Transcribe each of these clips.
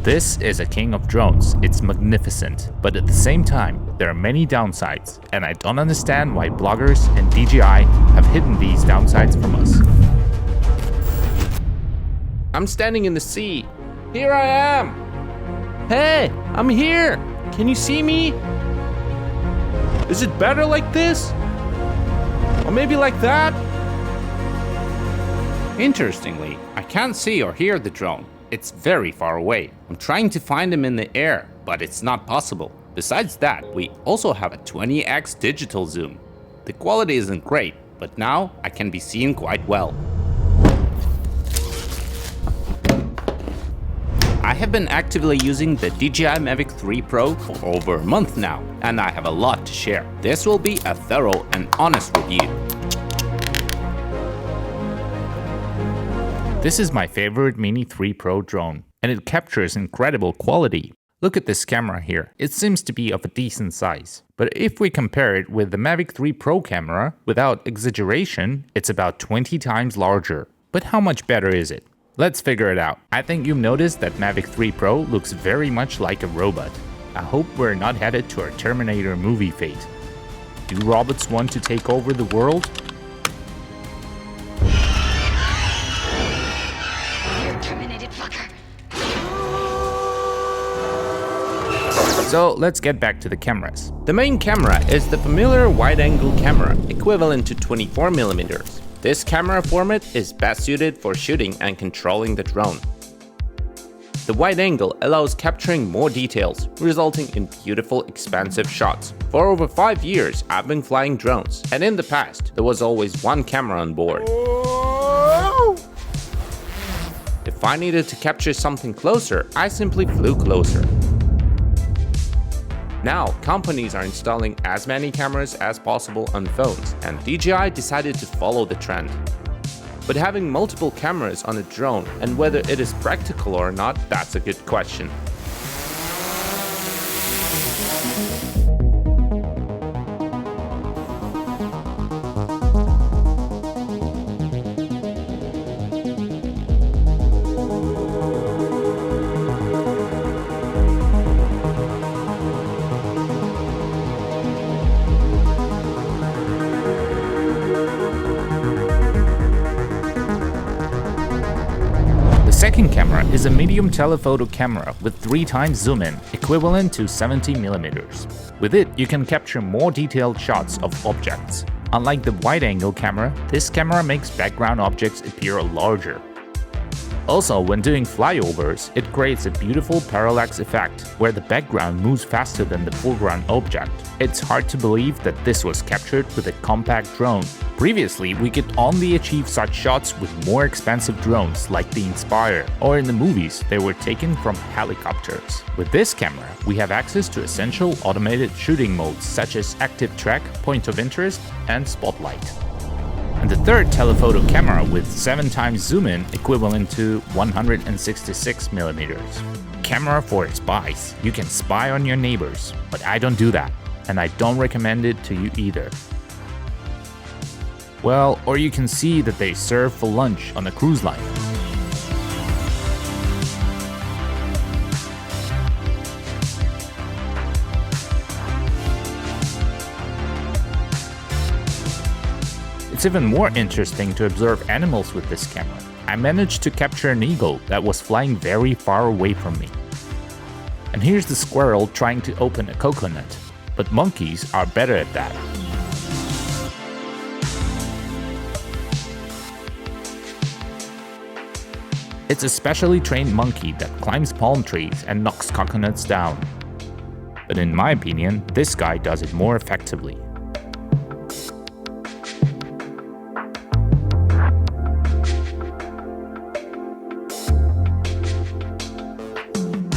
This is a king of drones. It's magnificent, but at the same time, there are many downsides, and I don't understand why bloggers and DJI have hidden these downsides from us. I'm standing in the sea. Here I am. Hey, I'm here. Can you see me? Is it better like this? Or maybe like that? Interestingly, I can't see or hear the drone. It's very far away. I'm trying to find him in the air, but it's not possible. Besides that, we also have a 20x digital zoom. The quality isn't great, but now I can be seen quite well. I have been actively using the DJI Mavic 3 Pro for over a month now, and I have a lot to share. This will be a thorough and honest review. This is my favorite Mini 3 Pro drone, and it captures incredible quality. Look at this camera here, it seems to be of a decent size. But if we compare it with the Mavic 3 Pro camera, without exaggeration, it's about 20 times larger. But how much better is it? Let's figure it out. I think you've noticed that Mavic 3 Pro looks very much like a robot. I hope we're not headed to our Terminator movie fate. Do robots want to take over the world? So let's get back to the cameras. The main camera is the familiar wide-angle camera, equivalent to 24mm. This camera format is best suited for shooting and controlling the drone. The wide angle allows capturing more details, resulting in beautiful, expansive shots. For over 5 years, I've been flying drones, and in the past, there was always one camera on board. If I needed to capture something closer, I simply flew closer. Now, companies are installing as many cameras as possible on phones, and DJI decided to follow the trend. But having multiple cameras on a drone and whether it is practical or not, that's a good question. The second camera is a medium telephoto camera with 3 times zoom in, equivalent to 70mm. With it, you can capture more detailed shots of objects. Unlike the wide-angle camera, this camera makes background objects appear larger. Also, when doing flyovers, it creates a beautiful parallax effect, where the background moves faster than the foreground object. It's hard to believe that this was captured with a compact drone. Previously, we could only achieve such shots with more expensive drones like the Inspire, or in the movies, they were taken from helicopters. With this camera, we have access to essential automated shooting modes such as active track, point of interest, and spotlight. And the third telephoto camera with 7 times zoom in, equivalent to 166mm. Camera for spies. You can spy on your neighbors, but I don't do that, and I don't recommend it to you either. Well, or you can see that they serve for lunch on a cruise line. It's even more interesting to observe animals with this camera. I managed to capture an eagle that was flying very far away from me. And here's the squirrel trying to open a coconut, but monkeys are better at that. It's a specially trained monkey that climbs palm trees and knocks coconuts down. But in my opinion, this guy does it more effectively.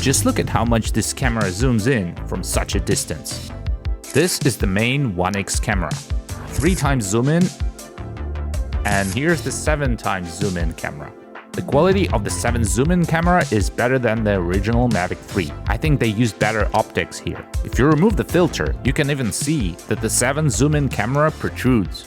Just look at how much this camera zooms in from such a distance. This is the main 1x camera. 3 times zoom in, and here's the 7 times zoom in camera. The quality of the 7 zoom in camera is better than the original Mavic 3. I think they used better optics here. If you remove the filter, you can even see that the 7 zoom in camera protrudes.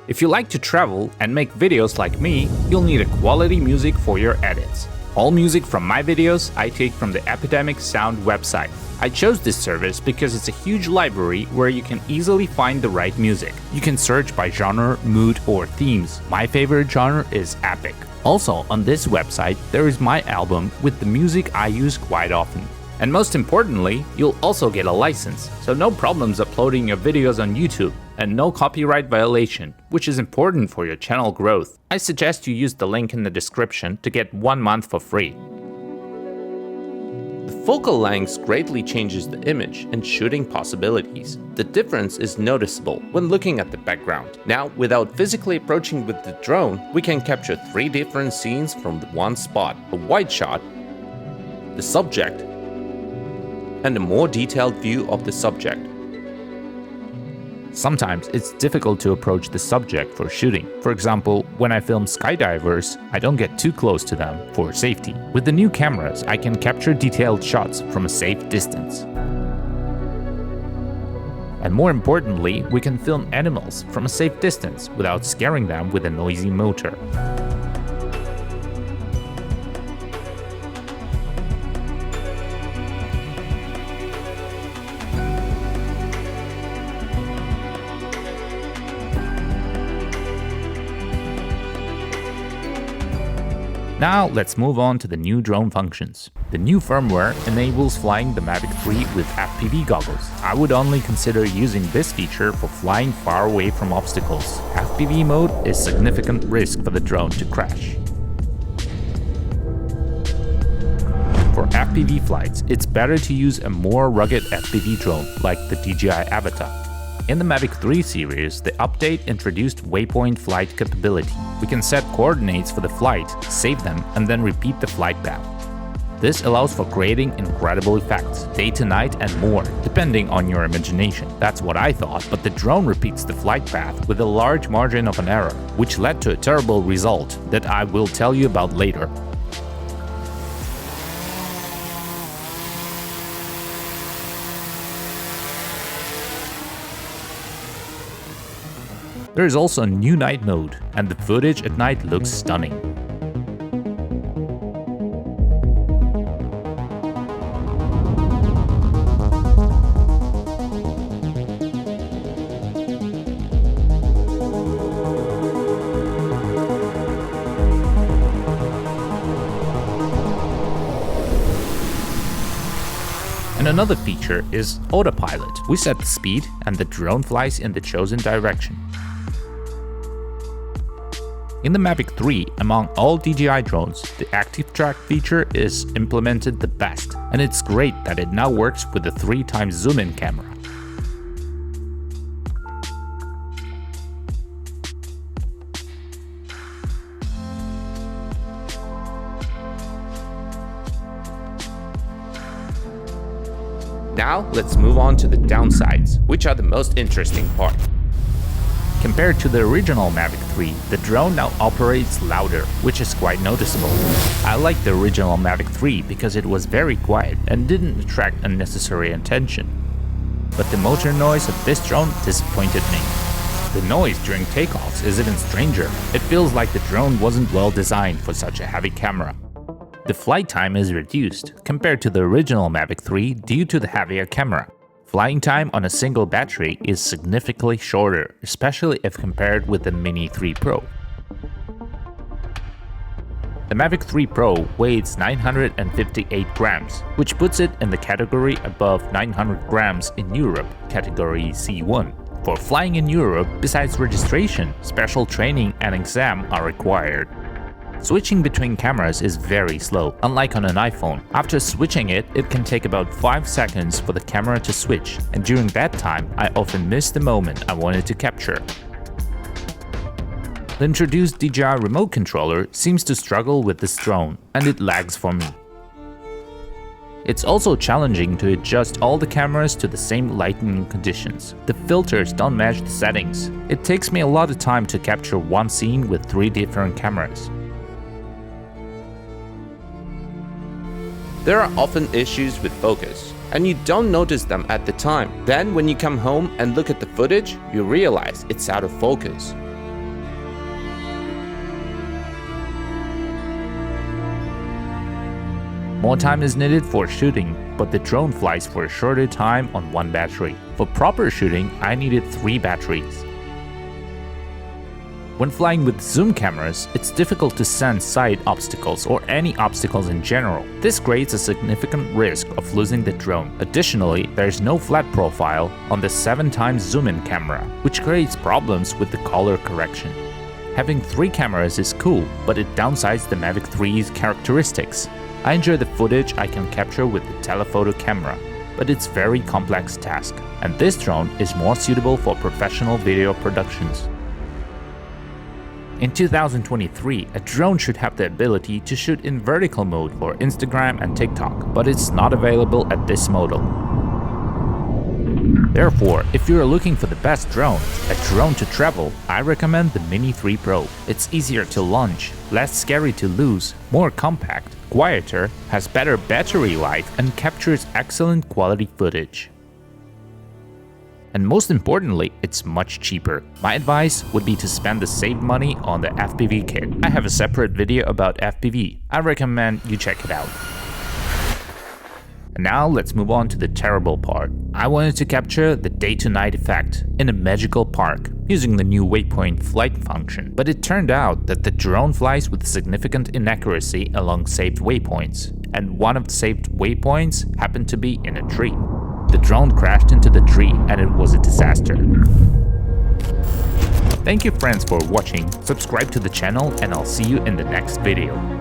If you like to travel and make videos like me, you'll need a quality music for your edits. All music from my videos I take from the Epidemic Sound website. I chose this service because it's a huge library where you can easily find the right music. You can search by genre, mood, or themes. My favorite genre is epic. Also, on this website, there is my album with the music I use quite often. And most importantly, you'll also get a license, so no problems uploading your videos on YouTube, and no copyright violation, which is important for your channel growth. I suggest you use the link in the description to get 1 month for free. The focal length greatly changes the image and shooting possibilities. The difference is noticeable when looking at the background. Now, without physically approaching with the drone, we can capture 3 different scenes from the one spot: a wide shot, the subject, and a more detailed view of the subject. Sometimes it's difficult to approach the subject for shooting. For example, when I film skydivers, I don't get too close to them for safety. With the new cameras, I can capture detailed shots from a safe distance. And more importantly, we can film animals from a safe distance without scaring them with a noisy motor. Now let's move on to the new drone functions. The new firmware enables flying the Mavic 3 with FPV goggles. I would only consider using this feature for flying far away from obstacles. FPV mode is significant risk for the drone to crash. For FPV flights, it's better to use a more rugged FPV drone like the DJI Avatar. In the Mavic 3 series, the update introduced waypoint flight capability. We can set coordinates for the flight, save them, and then repeat the flight path. This allows for creating incredible effects, day to night and more, depending on your imagination. That's what I thought, but the drone repeats the flight path with a large margin of an error, which led to a terrible result that I will tell you about later. There is also a new night mode, and the footage at night looks stunning. And another feature is autopilot. We set the speed and the drone flies in the chosen direction. In the Mavic 3, among all DJI drones, the Active Track feature is implemented the best, and it's great that it now works with the 3x zoom-in camera. Now let's move on to the downsides, which are the most interesting part. Compared to the original Mavic 3, the drone now operates louder, which is quite noticeable. I like the original Mavic 3 because it was very quiet and didn't attract unnecessary attention. But the motor noise of this drone disappointed me. The noise during takeoffs is even stranger. It feels like the drone wasn't well designed for such a heavy camera. The flight time is reduced compared to the original Mavic 3 due to the heavier camera. Flying time on a single battery is significantly shorter, especially if compared with the Mini 3 Pro. The Mavic 3 Pro weighs 958 grams, which puts it in the category above 900 grams in Europe, category C1. For flying in Europe, besides registration, special training and exam are required. Switching between cameras is very slow, unlike on an iPhone. After switching it, it can take about 5 seconds for the camera to switch, and during that time, I often miss the moment I wanted to capture. The introduced DJI remote controller seems to struggle with this drone, and it lags for me. It's also challenging to adjust all the cameras to the same lighting conditions. The filters don't match the settings. It takes me a lot of time to capture one scene with 3 different cameras. There are often issues with focus, and you don't notice them at the time. Then when you come home and look at the footage, you realize it's out of focus. More time is needed for shooting, but the drone flies for a shorter time on one battery. For proper shooting, I needed 3 batteries. When flying with zoom cameras, it's difficult to sense side obstacles or any obstacles in general. This creates a significant risk of losing the drone. Additionally, there is no flat profile on the 7x zoom-in camera, which creates problems with the color correction. Having 3 cameras is cool, but it downsides the Mavic 3's characteristics. I enjoy the footage I can capture with the telephoto camera, but it's a very complex task, and this drone is more suitable for professional video productions. In 2023, a drone should have the ability to shoot in vertical mode for Instagram and TikTok, but it's not available at this model. Therefore, if you are looking for the best drone, a drone to travel, I recommend the Mini 3 Pro. It's easier to launch, less scary to lose, more compact, quieter, has better battery life, and captures excellent quality footage. And most importantly, it's much cheaper. My advice would be to spend the saved money on the FPV kit. I have a separate video about FPV. I recommend you check it out. And now let's move on to the terrible part. I wanted to capture the day-to-night effect in a magical park using the new waypoint flight function, but it turned out that the drone flies with significant inaccuracy along saved waypoints, and one of the saved waypoints happened to be in a tree. The drone crashed into the tree and it was a disaster. Thank you friends for watching, subscribe to the channel and I'll see you in the next video.